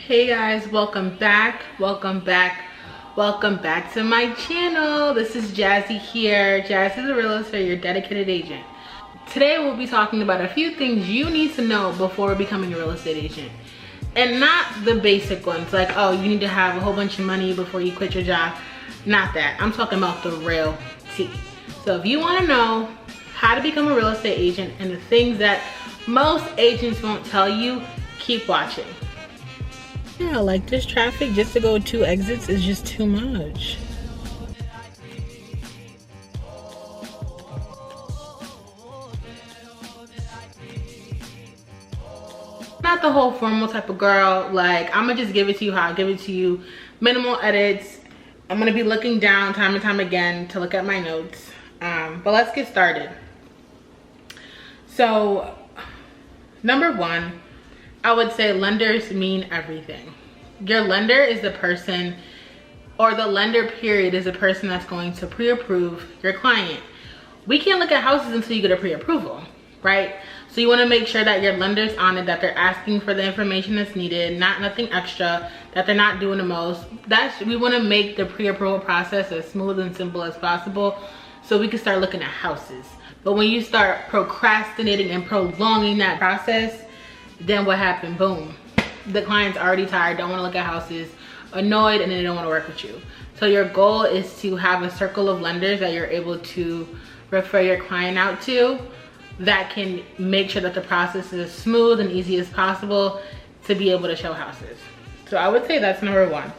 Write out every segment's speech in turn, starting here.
Hey guys, welcome back to my channel. This is Jazzy here. Jazzy the Realtor, your dedicated agent. Today we'll be talking about a few things you need to know before becoming a real estate agent, and not the basic ones like, oh, you need to have a whole bunch of money before you quit your job. Not that. I'm talking about the real tea. So if you want to know how to become a real estate agent and the things that most agents won't tell you, keep watching. Yeah, like this traffic just to go 2 exits is just too much. Not the whole formal type of girl. Like, I'm gonna just give it to you how I give it to you. Minimal edits. I'm gonna be looking down time and time again to look at my notes. But let's get started. So, number one, I would say lenders mean everything. Your lender is the person, or the lender period is the person that's going to pre-approve your client. We can't look at houses until you get a pre-approval, right? So you want to make sure that your lender's on it, that they're asking for the information that's needed, nothing extra, that they're not doing the most. We want to make the pre-approval process as smooth and simple as possible so we can start looking at houses. But when you start procrastinating and prolonging that process, then what happened? Boom, the client's already tired, don't want to look at houses, annoyed, and then they don't want to work with you. So your goal is to have a circle of lenders that you're able to refer your client out to that can make sure that the process is as smooth and easy as possible to be able to show houses. So I would say that's number one.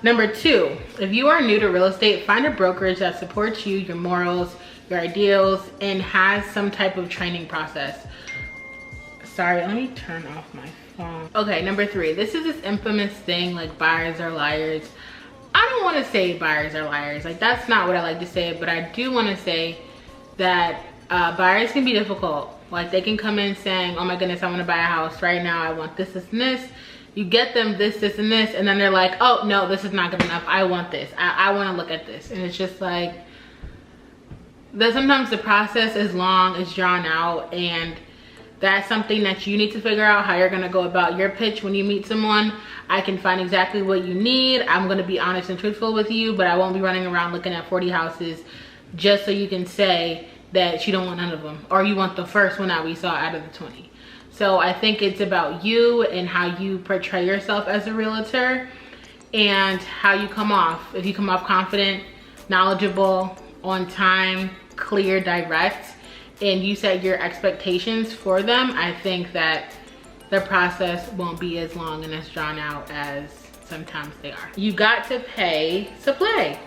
Number two, if you are new to real estate, find a brokerage that supports you, your morals, your ideals, and has some type of training process. Sorry, let me turn off my phone. Okay, number three, this is this infamous thing like buyers are liars. I don't want to say buyers are liars. Like, that's not what I like to say, but I do want to say that buyers can be difficult. Like, they can come in saying, oh my goodness, I want to buy a house right now. I want this, this, and this. You get them this, this, and this, and then they're like, oh no, this is not good enough. I want this. I want to look at this. And it's just like, sometimes the process is long, it's drawn out, and that's something that you need to figure out how you're gonna go about your pitch when you meet someone. I can find exactly what you need. I'm gonna be honest and truthful with you, but I won't be running around looking at 40 houses just so you can say that you don't want none of them, or you want the first one that we saw out of the 20. So I think it's about you and how you portray yourself as a realtor and how you come off. If you come off confident, knowledgeable, on time, clear, direct, and you set your expectations for them, I think that the process won't be as long and as drawn out as sometimes they are. You got to pay to play.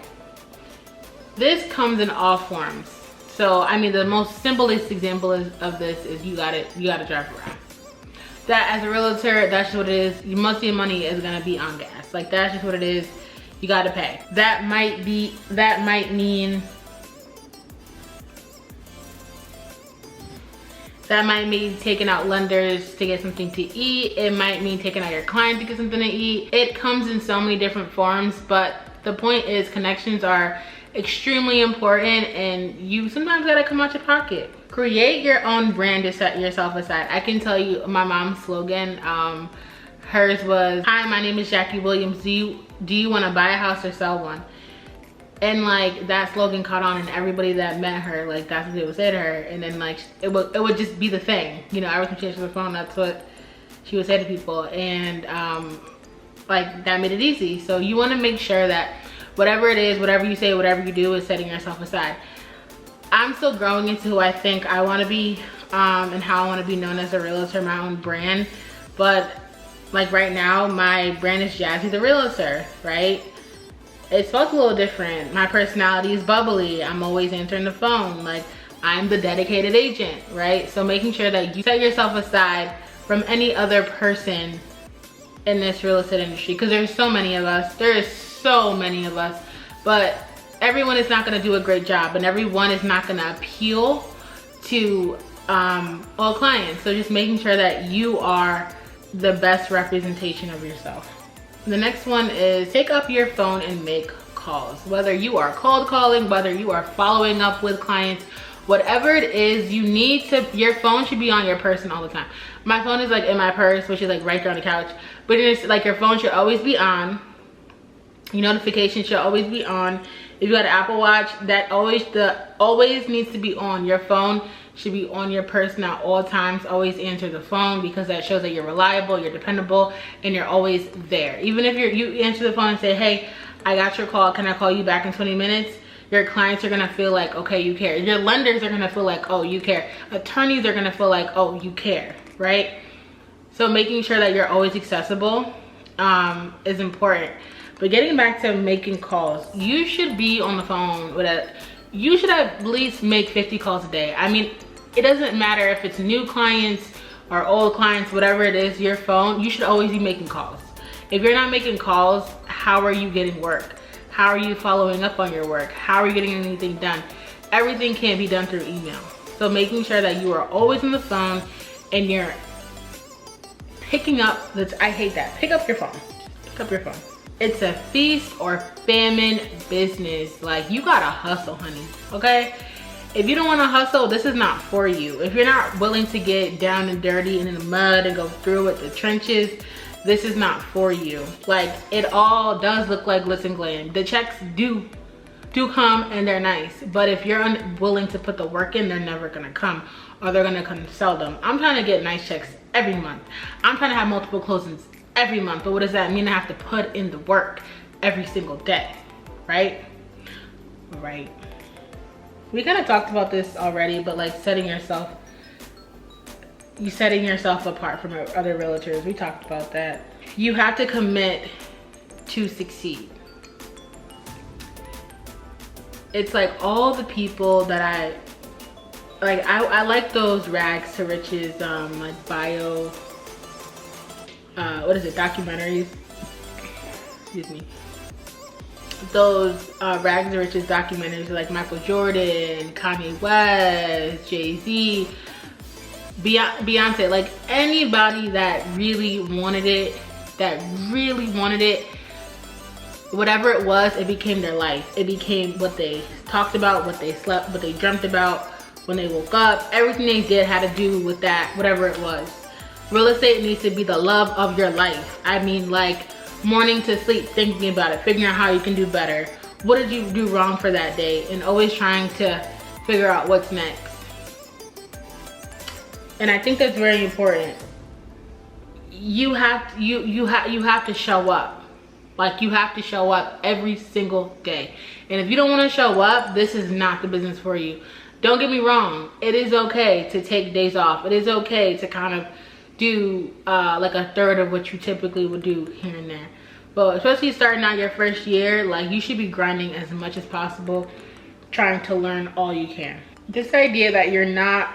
This comes in all forms. So, I mean, the most simplest example of this is you gotta drive around. That, as a realtor, that's just what it is. Most of your money is gonna be on gas. Like, that's just what it is. You gotta pay. That might mean taking out lenders to get something to eat. It might mean taking out your client to get something to eat. It comes in so many different forms, but the point is connections are extremely important, and you sometimes gotta come out your pocket. Create your own brand to set yourself aside. I can tell you my mom's slogan, hers was, hi, my name is Jackie Williams. Do you wanna buy a house or sell one? And like, that slogan caught on, and everybody that met her, like, that's what they would say to her. And then like, it would just be the thing, you know. Every time she answered the phone, that's what she would say to people. And like, that made it easy. So you want to make sure that whatever it is, whatever you say, whatever you do, is setting yourself aside. I'm still growing into who I think I want to be, and how I want to be known as a realtor, my own brand. But like, right now, my brand is Jazzy the Realtor, right? It felt a little different. My personality is bubbly. I'm always answering the phone. Like, I'm the dedicated agent, right? So making sure that you set yourself aside from any other person in this real estate industry, because there's so many of us. There is so many of us, but everyone is not gonna do a great job, and everyone is not gonna appeal to all clients. So just making sure that you are the best representation of yourself. The next one is pick up your phone and make calls. Whether you are cold calling, whether you are following up with clients, Whatever it is, you need to, your phone should be on your person all the time. My phone is like in my purse, which is like right there on the couch, but it's like your phone should always be on. Your notifications should always be on. If you got an Apple Watch, that always needs to be on. Your phone should be on your person at all times. Always answer the phone, because that shows that you're reliable, you're dependable, and you're always there. Even if you answer the phone and say, hey, I got your call, can I call you back in 20 minutes? Your clients are gonna feel like, okay, you care. Your lenders are gonna feel like, oh, you care. Attorneys are gonna feel like, oh, you care, right? So making sure that you're always accessible is important. But getting back to making calls, you should be on the phone you should at least make 50 calls a day. I mean, it doesn't matter if it's new clients or old clients, whatever it is, your phone, you should always be making calls. If you're not making calls, how are you getting work? How are you following up on your work? How are you getting anything done? Everything can't be done through email. So making sure that you are always on the phone and you're picking up, I hate that. Pick up your phone. Pick up your phone. It's a feast or famine business. Like, you gotta hustle, honey, okay? If you don't wanna hustle, this is not for you. If you're not willing to get down and dirty and in the mud and go through it, the trenches, this is not for you. Like, it all does look like glitz and glam. The checks do come and they're nice, but if you're unwilling to put the work in, they're never gonna come, or they're gonna come seldom. I'm trying to get nice checks every month. I'm trying to have multiple closings every month, but what does that mean? I have to put in the work every single day, right? Right. We kind of talked about this already, but like setting yourself apart from other realtors, we talked about that. You have to commit to succeed. It's like all the people that I like those rags to riches, like bio, what is it, documentaries, excuse me, those rags to riches documentaries like Michael Jordan, Kanye West, Jay-Z, Beyonce, like anybody that really wanted it, whatever it was, it became their life. It became what they talked about, what they slept, what they dreamt about when they woke up. Everything they did had to do with that, whatever it was. Real estate needs to be the love of your life. I mean, like morning to sleep thinking about it, figuring out how you can do better. What did you do wrong for that day? And always trying to figure out what's next. And I think that's very important. You have to show up. Like, you have to show up every single day. And if you don't want to show up, this is not the business for you. Don't get me wrong. It is okay to take days off. It is okay to kind of do like a third of what you typically would do here and there. But especially starting out your first year, like, you should be grinding as much as possible, trying to learn all you can. This idea that you're not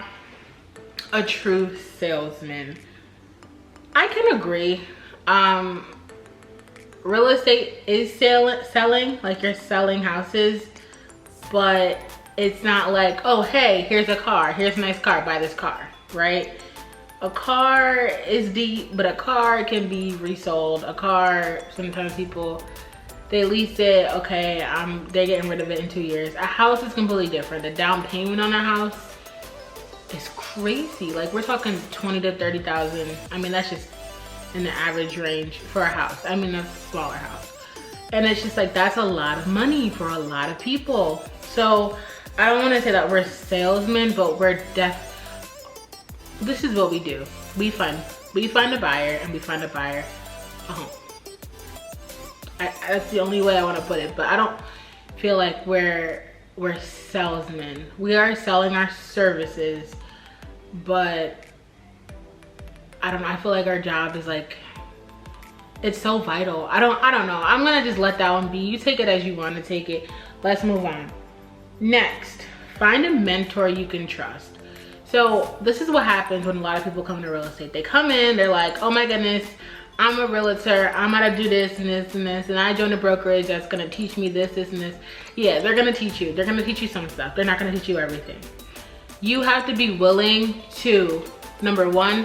a true salesman, I can agree. Real estate is selling, like you're selling houses, but it's not like, oh, hey, here's a car, here's a nice car, buy this car, right? A car is deep, but a car can be resold. A car, sometimes people, they lease it, okay, they're getting rid of it in 2 years. A house is completely different. The down payment on a house is crazy. Like, we're talking 20 to 30,000. I mean, that's just in the average range for a house. I mean, a smaller house. And it's just like, that's a lot of money for a lot of people. So I don't want to say that we're salesmen, but this is what we do. We find a buyer, and we find a buyer a home. That's the only way I want to put it, but I don't feel like we're salesmen. We are selling our services, but I don't know, I feel like our job is like, it's so vital. I don't know. I'm gonna just let that one be. You take it as you want to take it. Let's move on. Next, find a mentor you can trust. So this is what happens when a lot of people come into real estate. They come in, they're like, oh my goodness, I'm a realtor, I'm gonna do this and this and this, and I joined a brokerage that's gonna teach me this, this, and this. Yeah, they're gonna teach you. They're gonna teach you some stuff. They're not gonna teach you everything. You have to be willing to, number one,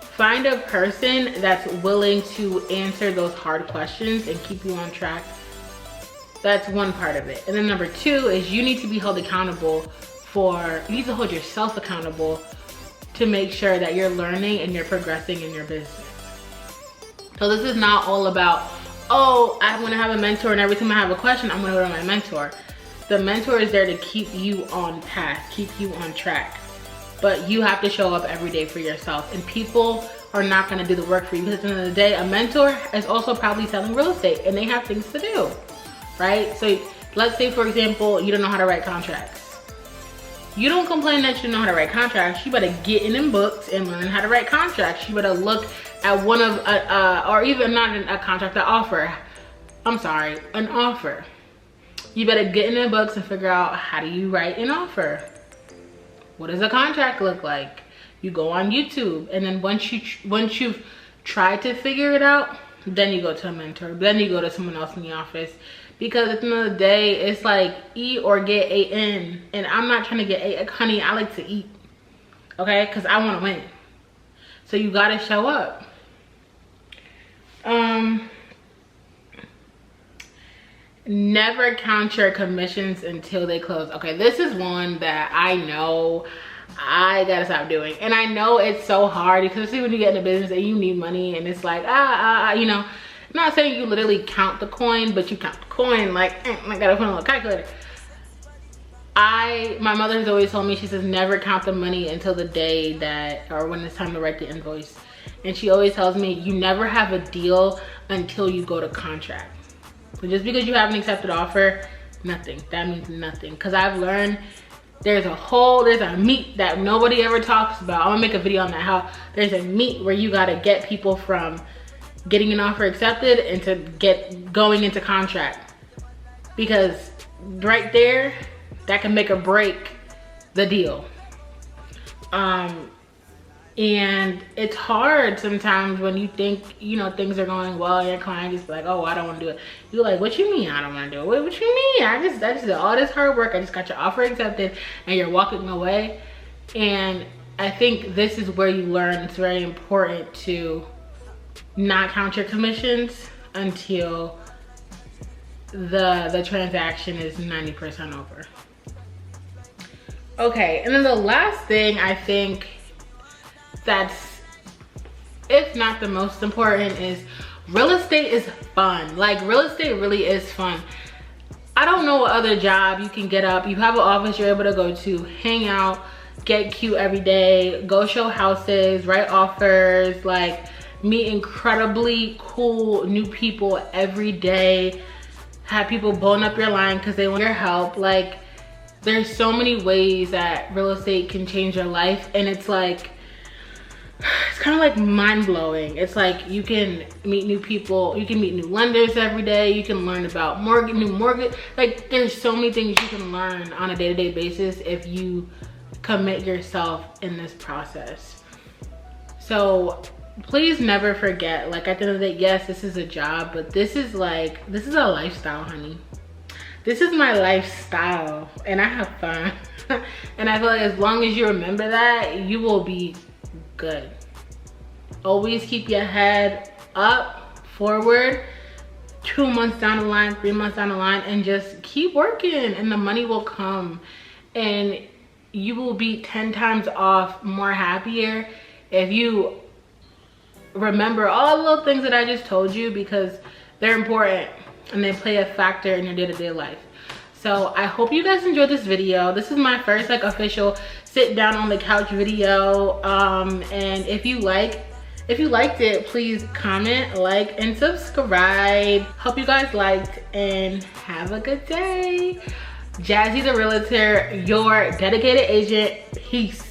find a person that's willing to answer those hard questions and keep you on track. That's one part of it. And then number two is you need to be held accountable you need to hold yourself accountable to make sure that you're learning and you're progressing in your business. So this is not all about, oh, I'm gonna have a mentor and every time I have a question, I'm gonna go to my mentor. The mentor is there to keep you on path, keep you on track. But you have to show up every day for yourself, and people are not gonna do the work for you, because at the end of the day, a mentor is also probably selling real estate and they have things to do, right? So let's say, for example, you don't know how to write contracts. You don't complain that you don't know how to write contracts. You better get in them books and learn how to write contracts. You better look at one of, or even not a contract, an offer. I'm sorry, an offer. You better get in the books and figure out, how do you write an offer? What does a contract look like? You go on YouTube, and then once you've tried to figure it out, then you go to a mentor, then you go to someone else in the office. Because at the end of the day, it's like eat or get ate in. And I'm not trying to get ate. Honey, I like to eat. Okay? Because I want to win. So you got to show up. Never count your commissions until they close. Okay, this is one that I know I got to stop doing. And I know it's so hard, because see, when you get in a business and you need money and it's like, you know, I'm not saying you literally count the coin, but you count the coin like, I gotta put on a little calculator. My mother has always told me, she says, never count the money until the day that, or when it's time to write the invoice. And she always tells me, you never have a deal until you go to contract. So just because you have an accepted offer, nothing, that means nothing. Because I've learned there's a meat that nobody ever talks about. I'm gonna make a video on that, how there's a meat where you gotta get people from getting an offer accepted into going into contract, because right there, that can make or break the deal. And it's hard sometimes when you think, you know, things are going well and your client is like, oh, I don't want to do it. You're like, what you mean I don't want to do it? What you mean? I just did all this hard work. I just got your offer accepted and you're walking away. And I think this is where you learn it's very important to not count your commissions until the transaction is 90% over. Okay, and then the last thing I think that's, if not the most important, is real estate is fun. Like, real estate really is fun. I don't know what other job you can get up, you have an office you're able to go to, hang out, get cute every day, go show houses, write offers, like meet incredibly cool new people every day, have people blowing up your line because they want your help. Like, there's so many ways that real estate can change your life, and it's like, it's kind of like mind-blowing. It's like you can meet new people, you can meet new lenders every day, you can learn about new mortgage. Like, there's so many things you can learn on a day-to-day basis if you commit yourself in this process. So please never forget, like, at the end of the day, yes, this is a job, but this is a lifestyle, honey. This is my lifestyle, and I have fun. And I feel like as long as you remember that, you will be good. Always keep your head up, forward, 2 months down the line, 3 months down the line, and just keep working, and the money will come, and you will be 10 times off more happier if you remember all the little things that I just told you, because they're important and they play a factor in your day-to-day life. So I hope you guys enjoyed this video. This is my first like official sit down on the couch video. And if you liked it, please comment, like, and subscribe. Hope you guys liked, and have a good day. Jazzy the Realtor, your dedicated agent. Peace.